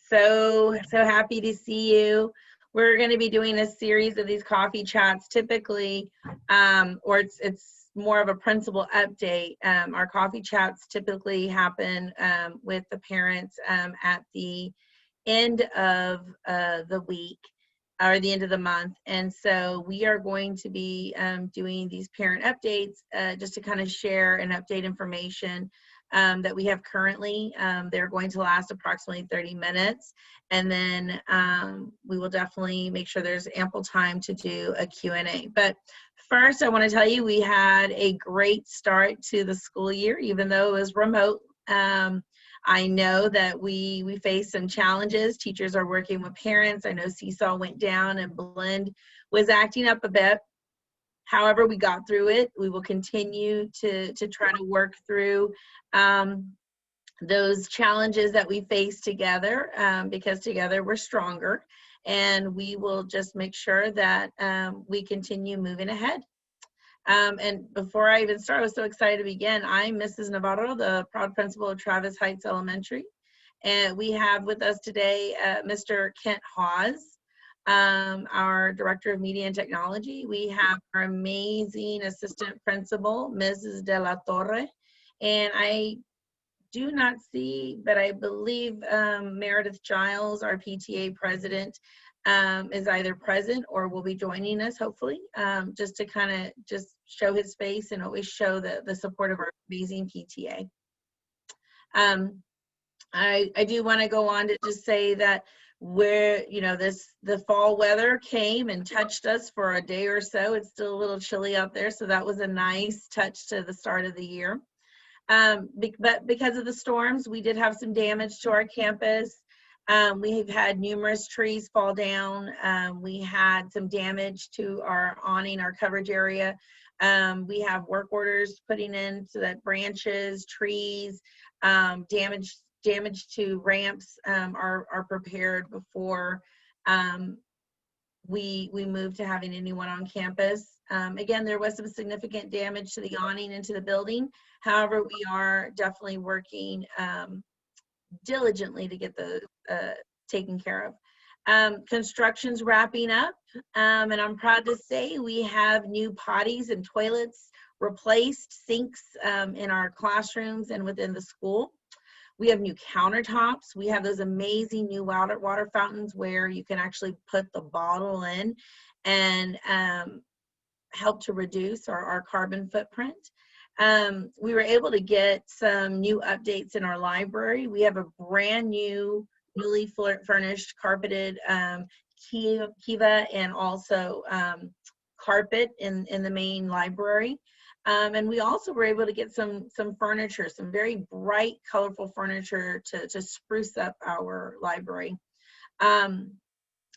So happy to see you. We're going to be doing a series of these coffee chats typically, or it's more of a principal update. Our coffee chats typically happen with the parents at the end of the week or the end of the month. And so we are going to be doing these parent updates just to kind of share and update information that we have currently. They're going to last approximately 30 minutes. And then we will definitely make sure there's ample time to do a Q&A. But first, I want to tell you we had a great start to the school year, even though it was remote. I know that we face some challenges. Teachers are working with parents. I know Seesaw went down and Blend was acting up a bit. However, we got through it. We will continue to try to work through those challenges that we face together because together we're stronger. And we will just make sure that we continue moving ahead. And before I even start, I was so excited to begin. I'm Mrs. Navarro, the proud principal of Travis Heights Elementary. And we have with us today Mr. Kent Hawes, our Director of Media and Technology. We have our amazing assistant principal, Mrs. De La Torre. And I do not see, but I believe Meredith Giles, our PTA president, is either present or will be joining us, hopefully, just to kind of just show his face and always show the support of our amazing PTA. I do want to go on to just say that the fall weather came and touched us for a day or so. It's still a little chilly out there, so that was a nice touch to the start of the year. But because of the storms, we did have some damage to our campus. We've had numerous trees fall down. We had some damage to our awning, our coverage area. We have work orders putting in so that branches, trees, damage to ramps are prepared before we move to having anyone on campus. Again, there was some significant damage to the awning and to the building. However, we are definitely working diligently to get the taken care of. Construction's wrapping up, and I'm proud to say we have new potties and toilets replaced, sinks in our classrooms and within the school. We have new countertops. We have those amazing new water fountains where you can actually put the bottle in and help to reduce our carbon footprint. We were able to get some new updates in our library. We have a brand new, newly furnished, carpeted kiva and also carpet in the main library. And we also were able to get some furniture, some very bright, colorful furniture to spruce up our library.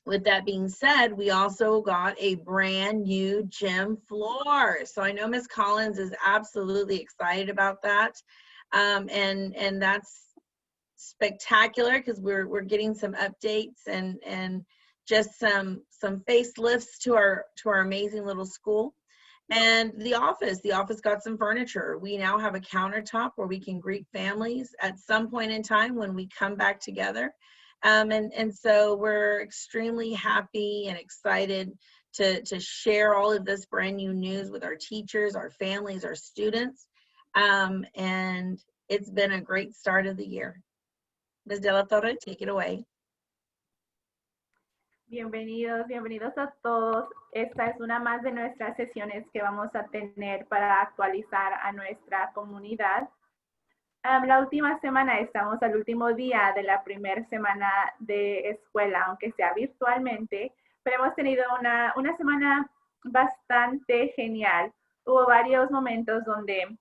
With that being said, we also got a brand new gym floor. So I know Ms. Collins is absolutely excited about that. And that's spectacular because we're getting some updates and just some facelifts to our amazing little school. And the office got some furniture. We now have a countertop where we can greet families at some point in time when we come back together. And so we're extremely happy and excited to share all of this brand new news with our teachers, our families, our students. And it's been a great start of the year. Ms. De La Torre, take it away. Bienvenidos a todos. Esta es una más de nuestras sesiones que vamos a tener para actualizar a nuestra comunidad. La última semana estamos al último día de la primera semana de escuela, aunque sea virtualmente, pero hemos tenido una semana bastante genial. Hubo varios momentos donde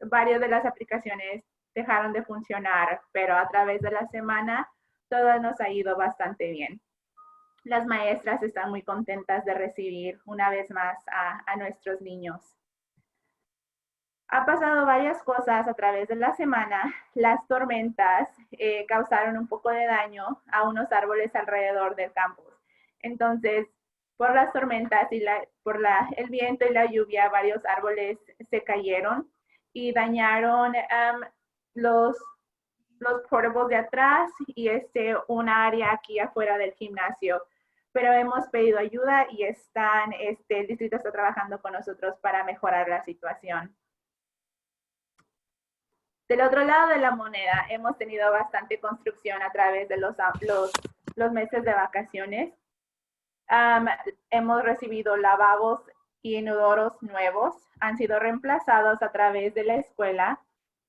varias de las aplicaciones dejaron de funcionar, pero a través de la semana todo nos ha ido bastante bien. Las maestras están muy contentas de recibir una vez más a nuestros niños. Ha pasado varias cosas a través de la semana. Las tormentas causaron un poco de daño a unos árboles alrededor del campus. Entonces, por las tormentas y por el viento y la lluvia, varios árboles se cayeron y dañaron los los portables de atrás y un área aquí afuera del gimnasio. Pero hemos pedido ayuda y el distrito está trabajando con nosotros para mejorar la situación. Del otro lado de la moneda, hemos tenido bastante construcción a través de los meses de vacaciones. Hemos recibido lavabos y inodoros nuevos. Han sido reemplazados a través de la escuela.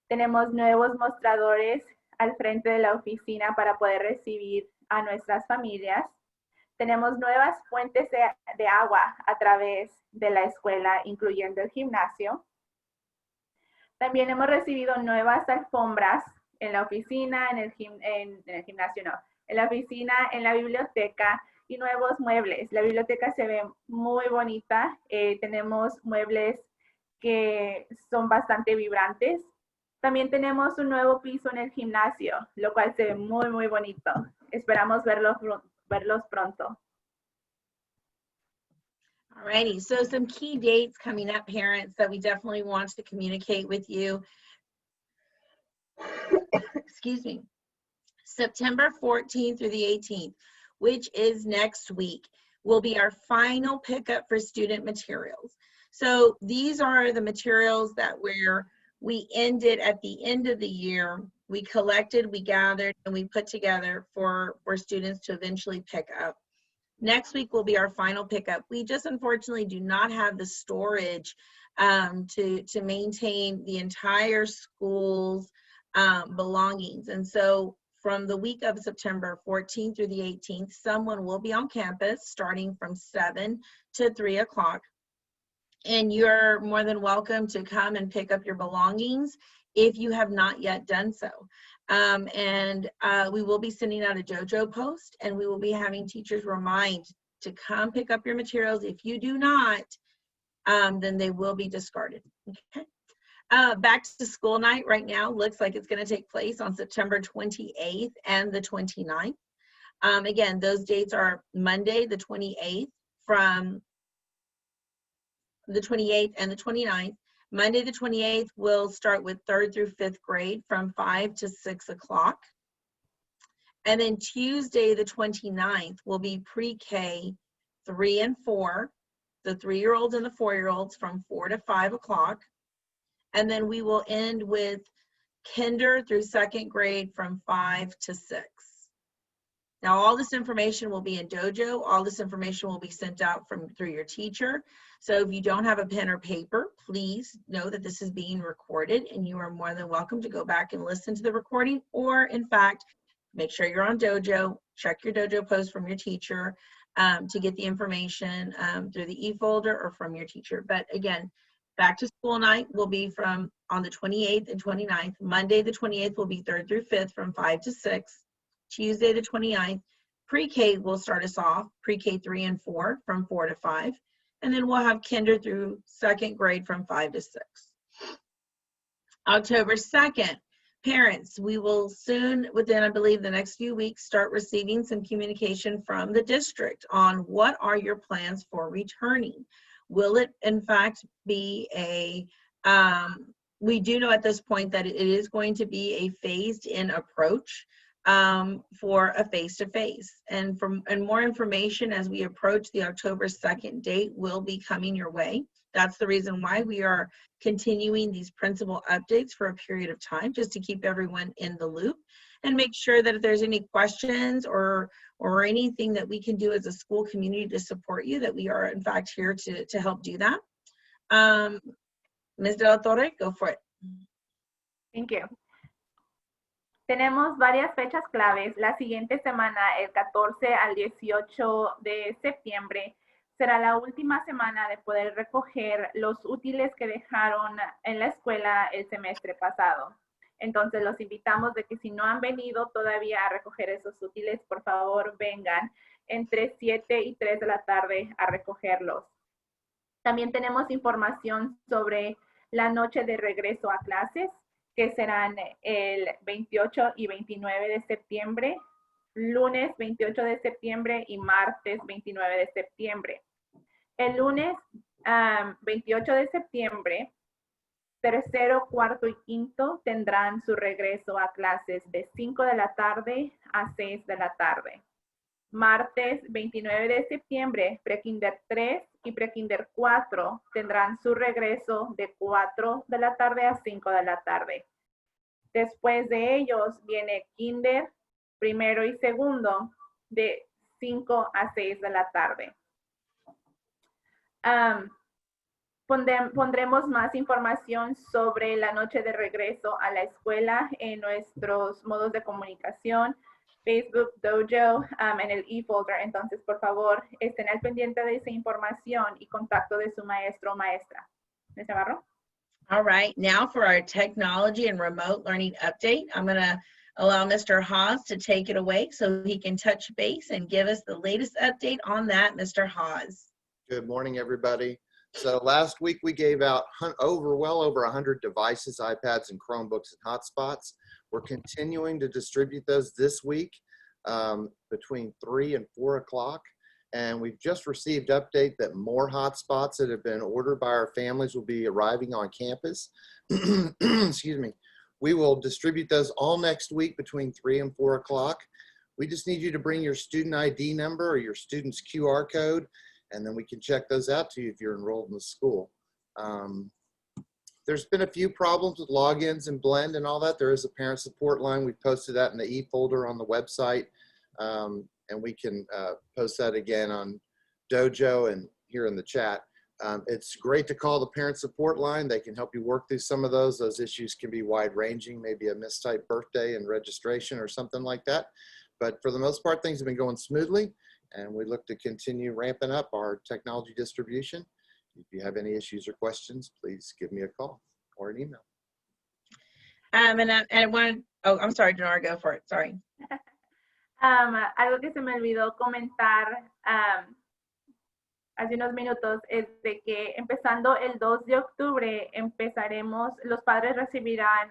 Tenemos nuevos mostradores al frente de la oficina para poder recibir a nuestras familias. Tenemos nuevas fuentes de agua a través de la escuela, incluyendo el gimnasio. También hemos recibido nuevas alfombras en la oficina, en el gimnasio no, en la oficina, en la biblioteca y nuevos muebles. La biblioteca se ve muy bonita. Tenemos muebles que son bastante vibrantes. También tenemos un nuevo piso en el gimnasio, lo cual se ve muy, muy bonito. Esperamos verlos pronto. Alrighty, so some key dates coming up, parents, that we definitely want to communicate with you. Excuse me. September 14th through the 18th, which is next week, will be our final pickup for student materials. So these are the materials that we ended at the end of the year. We collected, we gathered, and we put together for students to eventually pick up. Next week will be our final pickup. We just unfortunately do not have the storage to maintain the entire school's belongings. And so from the week of September 14th through the 18th, someone will be on campus starting from 7 to 3 o'clock. And you're more than welcome to come and pick up your belongings if you have not yet done so. We will be sending out a JoJo post, and we will be having teachers remind to come pick up your materials. If you do not, then they will be discarded. Okay. Back to school night right now looks like it's going to take place on September 28th and the 29th. Again, those dates are Monday, the 28th, from the 28th and the 29th. Monday the 28th, we'll start with 3rd through 5th grade from 5 to 6 o'clock. And then Tuesday the 29th will be pre-K 3 and 4, the 3-year-olds and the 4-year-olds from 4 to 5 o'clock. And then we will end with kinder through 2nd grade from 5 to 6. Now, all this information will be in Dojo. All this information will be sent out through your teacher. So if you don't have a pen or paper, please know that this is being recorded, and you are more than welcome to go back and listen to the recording, or in fact, make sure you're on Dojo, check your Dojo post from your teacher to get the information through the e-folder or from your teacher. But again, back to school night will be on the 28th and 29th. Monday the 28th will be 3rd through 5th from 5 to 6. Tuesday the 29th, pre-K will start us off, pre-K 3 and 4 from 4 to 5. And then we'll have kinder through 2nd grade from 5 to 6. October 2nd, parents, we will soon, within I believe the next few weeks, start receiving some communication from the district on what are your plans for returning. Will it in fact be we do know at this point that it is going to be a phased in approach for a face-to-face. And more information as we approach the October 2nd date will be coming your way. That's the reason why we are continuing these principal updates for a period of time, just to keep everyone in the loop and make sure that if there's any questions or anything that we can do as a school community to support you, that we are in fact here to help do that. Ms. De La Torre, go for it. Thank you. Tenemos varias fechas claves. La siguiente semana, el 14 al 18 de septiembre, será la última semana de poder recoger los útiles que dejaron en la escuela el semestre pasado. Entonces, los invitamos de que si no han venido todavía a recoger esos útiles, por favor, vengan entre 7 y 3 de la tarde a recogerlos. También tenemos información sobre la noche de regreso a clases, que serán el 28 y 29 de septiembre, lunes 28 de septiembre y martes 29 de septiembre. El lunes 28 de septiembre tercero, cuarto y quinto tendrán su regreso a clases de 5 de la tarde a 6 de la tarde. Martes 29 de septiembre, Prekinder 3 y Prekinder 4 tendrán su regreso de 4 de la tarde a 5 de la tarde. Después de ellos viene Kinder, primero y segundo, de 5 a 6 de la tarde. Pondremos más información sobre la noche de regreso a la escuela en nuestros modos de comunicación, Facebook, Dojo, en el e-folder. Entonces, por favor, estén al pendiente de esa información y contacto de su maestro o maestra. ¿Ms. Navarro? All right, now for our technology and remote learning update, I'm going to allow Mr. Haas to take it away so he can touch base and give us the latest update on that. Mr. Haas. Good morning, everybody. So last week we gave out well over 100 devices, iPads and Chromebooks and hotspots. We're continuing to distribute those this week between 3 and 4 o'clock. And we've just received update that more hotspots that have been ordered by our families will be arriving on campus. Excuse me. We will distribute those all next week between 3 and 4 o'clock. We just need you to bring your student ID number or your student's QR code, and then we can check those out to you if you're enrolled in the school. There's been a few problems with logins and Blend and all that. There is a parent support line. We posted that in the e-folder on the website, and we can post that again on Dojo and here in the chat. It's great to call the parent support line. They can help you work through some of those. Those issues can be wide-ranging, maybe a mistyped birthday and registration or something like that. But for the most part, things have been going smoothly, and we look to continue ramping up our technology distribution. If you have any issues or questions, please give me a call or an email. I'm sorry, Denora, go for it. Sorry. Algo que se me olvidó comentar hace unos minutos es de que empezando el 2 de octubre los padres recibirán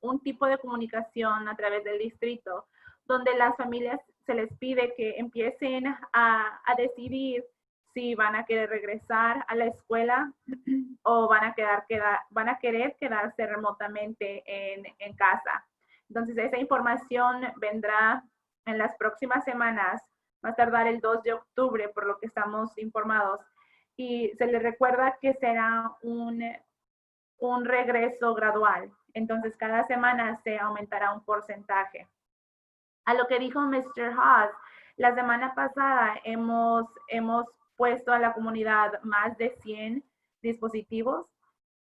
un tipo de comunicación a través del distrito donde las familias se les pide que empiecen a decidir si van a querer regresar a la escuela o van a querer quedarse remotamente en casa. Entonces esa información vendrá en las próximas semanas, va a tardar el 2 de octubre por lo que estamos informados, y se les recuerda que será un regreso gradual. Entonces cada semana se aumentará un porcentaje. A lo que dijo Mr. Haas, la semana pasada hemos puesto a la comunidad más de 100 dispositivos,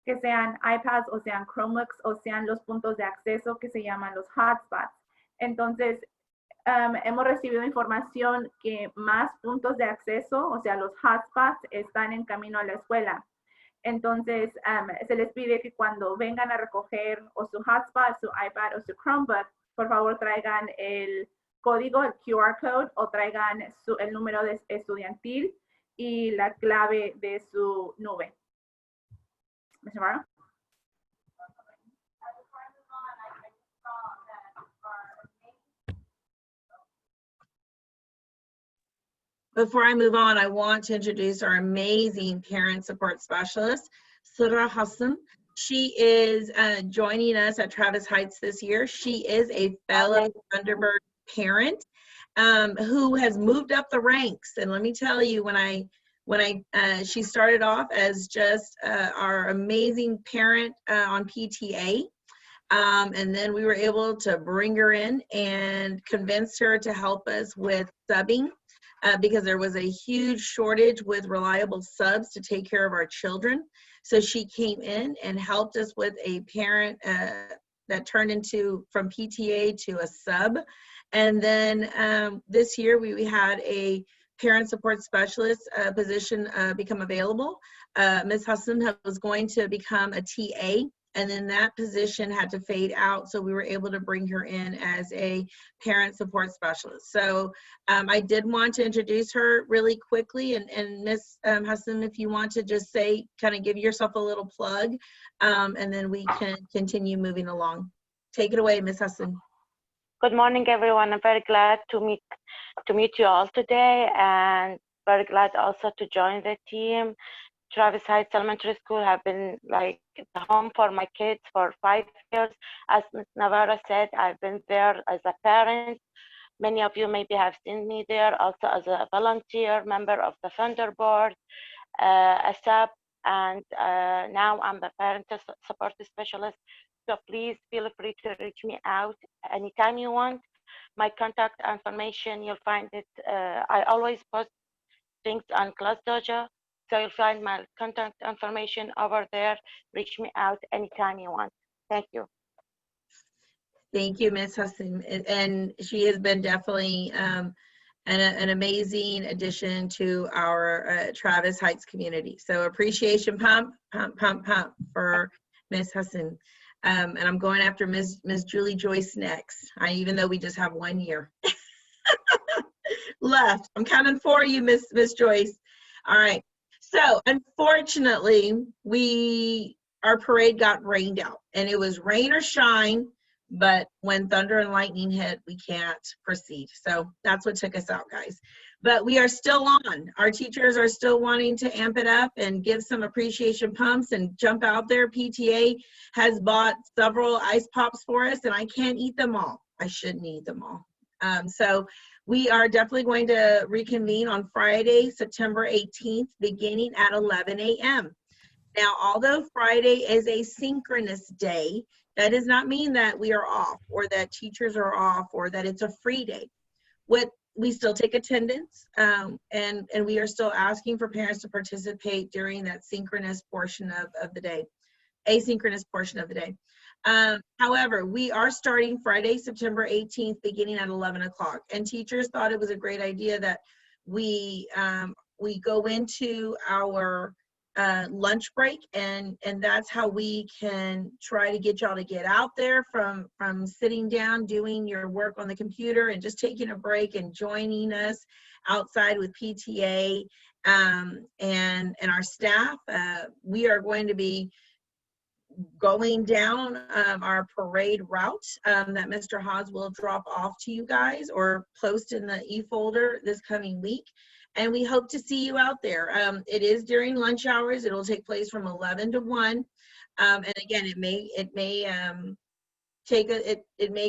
que sean iPads o sean Chromebooks o sean los puntos de acceso que se llaman los hotspots. Entonces, hemos recibido información que más puntos de acceso, o sea, los hotspots, están en camino a la escuela. Entonces, se les pide que cuando vengan a recoger o su hotspot, su iPad o su Chromebook, por favor traigan el código, el QR code, o traigan el número estudiantil y la clave de su nube. Ms. Navarro? Before I move on, I want to introduce our amazing parent support specialist, Surah Hassan. She is joining us at Travis Heights this year. She is a fellow Thunderbird parent who has moved up the ranks. And let me tell you, she started off as just our amazing parent on PTA. And then we were able to bring her in and convince her to help us with subbing. Because there was a huge shortage with reliable subs to take care of our children. So she came in and helped us with a parent that turned into from PTA to a sub. And then this year we had a parent support specialist position become available. Ms. Hassan was going to become a TA, and then that position had to fade out, so we were able to bring her in as a parent support specialist. So I did want to introduce her really quickly, and Ms. Hassan, if you want to just say, kind of give yourself a little plug, and then we can continue moving along. Take it away, Ms. Hassan. Good morning, everyone. I'm very glad to meet you all today, and very glad also to join the team Travis Heights Elementary School have been like the home for my kids for 5 years. As Ms. Navarro said, I've been there as a parent. Many of you maybe have seen me there also as a volunteer member of the Thunder Board, a sub, and now I'm the parent support specialist. So please feel free to reach me out anytime you want. My contact information, you'll find it. I always post things on Class Dojo, so you'll find my contact information over there. Reach me out anytime you want. Thank you. Thank you, Ms. Hassan. And she has been definitely an amazing addition to our Travis Heights community. So appreciation pump, pump, pump, pump for Ms. Hassan. And I'm going after Ms. Julie Joyce next, even though we just have 1 year left. I'm coming for you, Miss Joyce. All right. So unfortunately, our parade got rained out, and it was rain or shine. But when thunder and lightning hit, we can't proceed. So that's what took us out, guys. But we are still on. Our teachers are still wanting to amp it up and give some appreciation pumps and jump out there. PTA has bought several ice pops for us, and I can't eat them all. I shouldn't eat them all. So we are definitely going to reconvene on Friday, September 18th, beginning at 11 a.m. Now, although Friday is a synchronous day, that does not mean that we are off or that teachers are off or that it's a free day. We still take attendance, and we are still asking for parents to participate during that synchronous portion of the day, asynchronous portion of the day. However, we are starting Friday, September 18th, beginning at 11 o'clock. And teachers thought it was a great idea that we go into our lunch break, and that's how we can try to get y'all to get out there from sitting down doing your work on the computer and just taking a break and joining us outside with PTA and our staff. We are going to be going down our parade route that Mr. Haas will drop off to you guys or post in the e-folder this coming week. And we hope to see you out there. It is during lunch hours. It'll take place from 11 to 1. And again, it may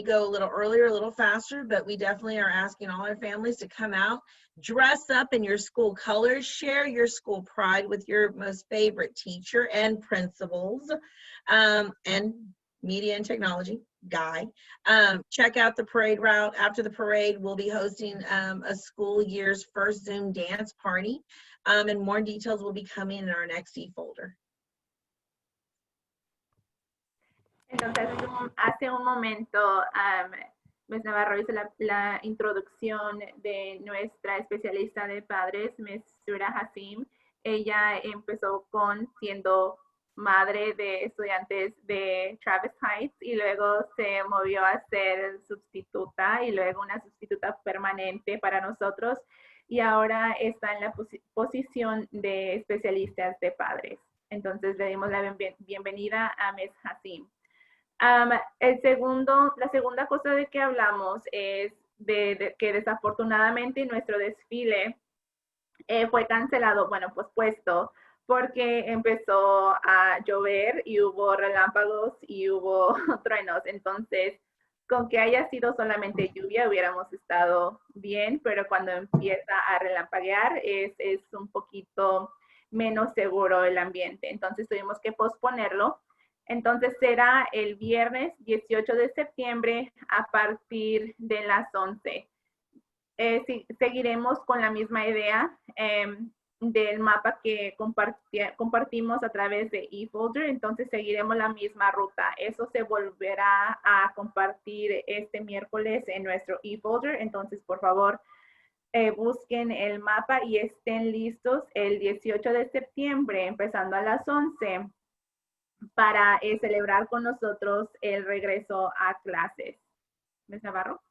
go a little earlier, a little faster, but we definitely are asking all our families to come out, dress up in your school colors, share your school pride with your most favorite teacher and principals, and media and technology guy. Check out the parade route. After the parade, we'll be hosting a school year's first Zoom dance party, and more details will be coming in our next e-folder. Entonces, hace un momento, Ms. Navarro hizo la introducción de nuestra especialista de padres, Ms. Sura Hasim. Ella empezó siendo madre de estudiantes de Travis Heights y luego se movió a ser sustituta y luego una sustituta permanente para nosotros y ahora está en la posición de especialistas de padres. Entonces le dimos la bienvenida a Ms. Hasim. La segunda cosa de que hablamos es de que desafortunadamente nuestro desfile fue cancelado, pospuesto, porque empezó a llover y hubo relámpagos y hubo truenos. Entonces, con que haya sido solamente lluvia hubiéramos estado bien, pero cuando empieza a relampaguear es un poquito menos seguro el ambiente. Entonces tuvimos que posponerlo. Entonces será el viernes 18 de septiembre a partir de las 11. Seguiremos con la misma idea del mapa que compartimos a través de e-folder, entonces seguiremos la misma ruta. Eso se volverá a compartir este miércoles en nuestro e-folder, entonces por favor busquen el mapa y estén listos el 18 de septiembre, empezando a las 11, para celebrar con nosotros el regreso a clases. Ms. Navarro?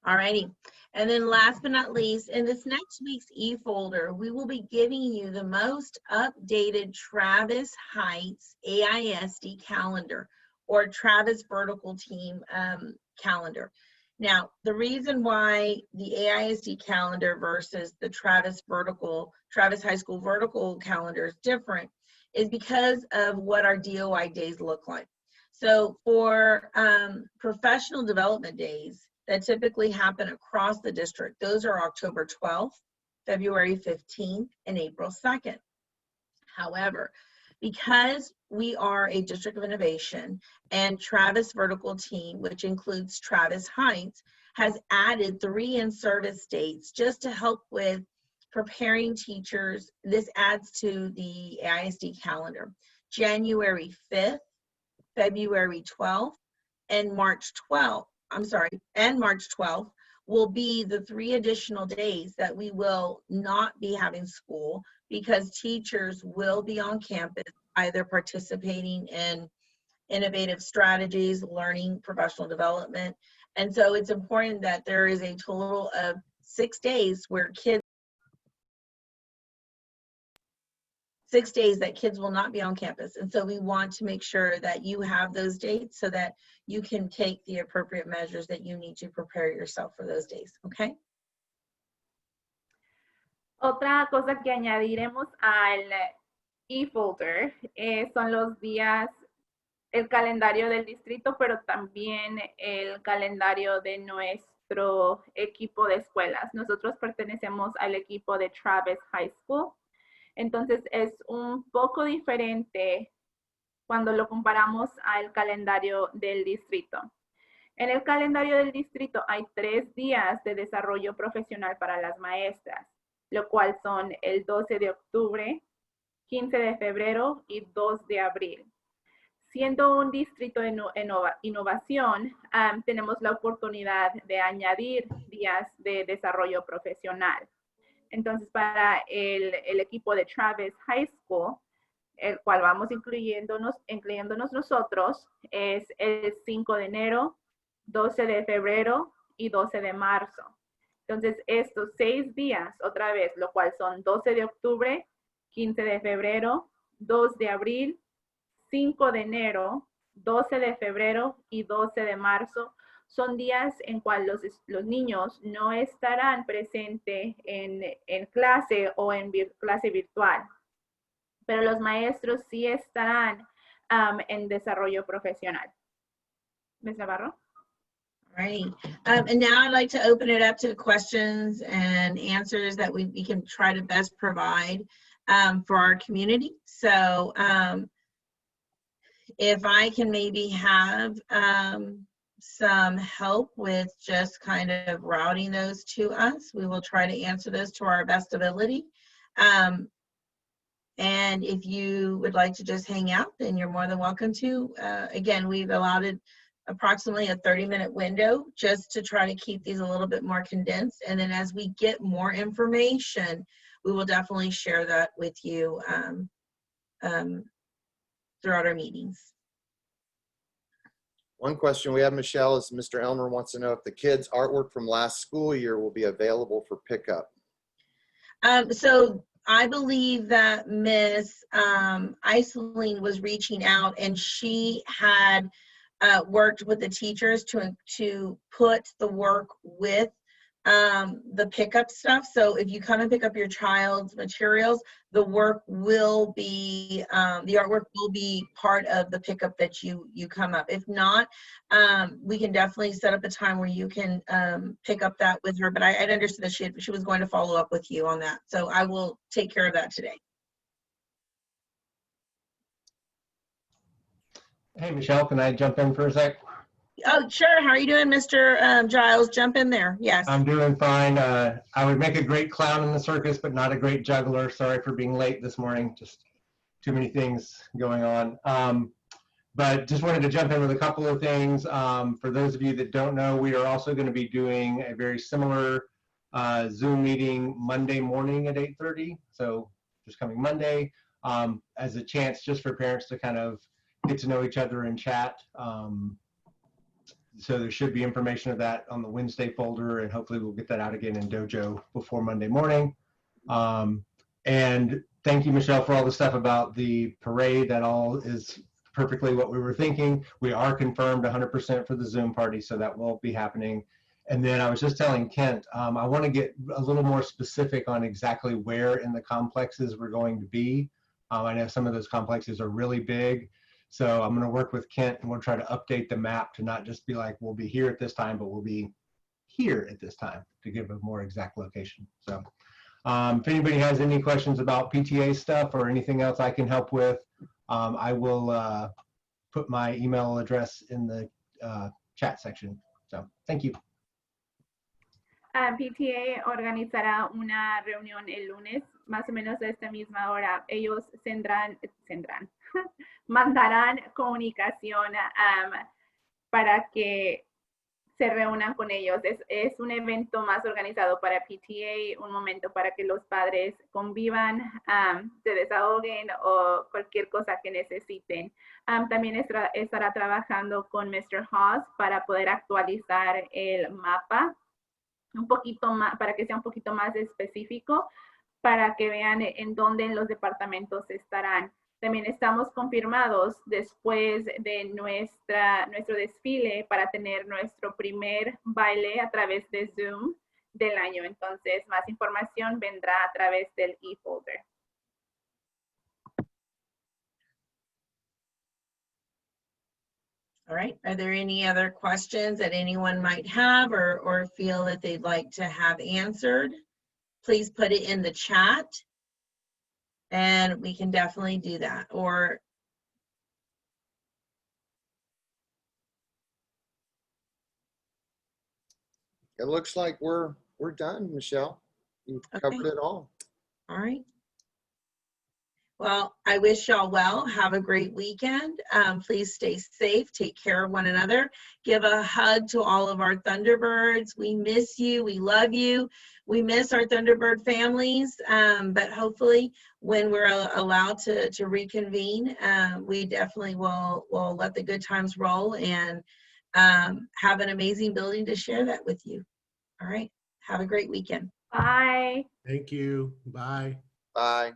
All righty. And then last but not least, in this next week's e-folder, we will be giving you the most updated Travis Heights AISD calendar or Travis Vertical Team calendar. Now, the reason why the AISD calendar versus the Travis High School vertical calendar is different is because of what our DOI days look like. So for professional development days that typically happen across the district, those are October 12th, February 15th, and April 2nd. However, because we are a district of innovation and Travis vertical team, which includes Travis Heights, has added 3 in-service dates just to help with preparing teachers. This adds to the AISD calendar. January 5th, February 12th, and March 12th will be the 3 additional days that we will not be having school, because teachers will be on campus either participating in innovative strategies, learning, professional development. And so it's important that there is a total of 6 days where 6 days that kids will not be on campus. And so we want to make sure that you have those dates so that you can take the appropriate measures that you need to prepare yourself for those days, okay? Otra cosa que añadiremos al e-folder son los días, el calendario del distrito, pero también el calendario de nuestro equipo de escuelas. Nosotros pertenecemos al equipo de Travis High School. Entonces es un poco diferente cuando lo comparamos al calendario del distrito. En el calendario del distrito hay 3 días de desarrollo profesional para las maestras, lo cual son el 12 de octubre, 15 de febrero y 2 de abril. Siendo un distrito de innovación, tenemos la oportunidad de añadir días de desarrollo profesional. Entonces, para el equipo de Travis High School, el cual vamos incluyéndonos nosotros, es el 5 de enero, 12 de febrero y 12 de marzo. Entonces, estos 6 días, otra vez, lo cual son 12 de octubre, 15 de febrero, 2 de abril, 5 de enero, 12 de febrero y 12 de marzo, son días en cuales los niños no estarán presentes en clase o en clase virtual, pero los maestros sí estarán en desarrollo profesional. Ms. Navarro? Right. And now I'd like to open it up to questions and answers that we can try to best provide for our community. So if I can maybe have some help with just kind of routing those to us, we will try to answer those to our best ability. And if you would like to just hang out, then you're more than welcome to. Again, we've allotted approximately a 30-minute window just to try to keep these a little bit more condensed. And then as we get more information, we will definitely share that with you throughout our meetings. One question we have, Michelle, is Mr. Elmer wants to know if the kids' artwork from last school year will be available for pickup. So I believe that Miss Iseline was reaching out, and she had worked with the teachers to put the work with the pickup stuff. So if you come and pick up your child's materials, the work will be, the artwork will be part of the pickup that you come up. If not, we can definitely set up a time where you can pick up that with her. But I'd understood that she was going to follow up with you on that. So I will take care of that today. Hey, Michelle, can I jump in for a sec? Oh, sure. How are you doing, Mr. Giles? Jump in there. Yes. I'm doing fine. I would make a great clown in the circus, but not a great juggler. Sorry for being late this morning. Just too many things going on. But just wanted to jump in with a couple of things. For those of you that don't know, we are also going to be doing a very similar Zoom meeting Monday morning at 8:30. So just coming Monday as a chance just for parents to kind of get to know each other and chat. So there should be information of that on the Wednesday folder, and hopefully we'll get that out again in Dojo before Monday morning. And thank you, Michelle, for all the stuff about the parade. That all is perfectly what we were thinking. We are confirmed 100% for the Zoom party, so that will be happening. And then I was just telling Kent, I want to get a little more specific on exactly where in the complexes we're going to be. I know some of those complexes are really big. So I'm going to work with Kent and we'll try to update the map to not just be like, we'll be here at this time, but we'll be here at this time to give a more exact location. So if anybody has any questions about PTA stuff or anything else I can help with, I will put my email address in the chat section. So thank you. PTA organizará una reunión el lunes, más o menos a esta misma hora. Ellos mandarán comunicación para que se reúnan con ellos. Es un evento más organizado para PTA, un momento para que los padres convivan, se desahoguen o cualquier cosa que necesiten. También estará trabajando con Mr. Haas para poder actualizar el mapa un poquito más, para que sea un poquito más específico, para que vean en dónde en los departamentos estarán. También estamos confirmados después de nuestro desfile para tener nuestro primer baile a través de Zoom del año. Entonces, más información vendrá a través del e-folder. All right, are there any other questions that anyone might have or feel that they'd like to have answered? Please put it in the chat and we can definitely do that. Or It looks like we're done, Michelle. You've covered it all. all right. Well, I wish y'all well. Have a great weekend. Please stay safe. Take care of one another. Give a hug to all of our Thunderbirds. We miss you. We love you. We miss our Thunderbird families. But hopefully, when we're allowed to reconvene, we definitely will let the good times roll and have an amazing building to share that with you. All right. Have a great weekend. Bye. Thank you. Bye. Bye.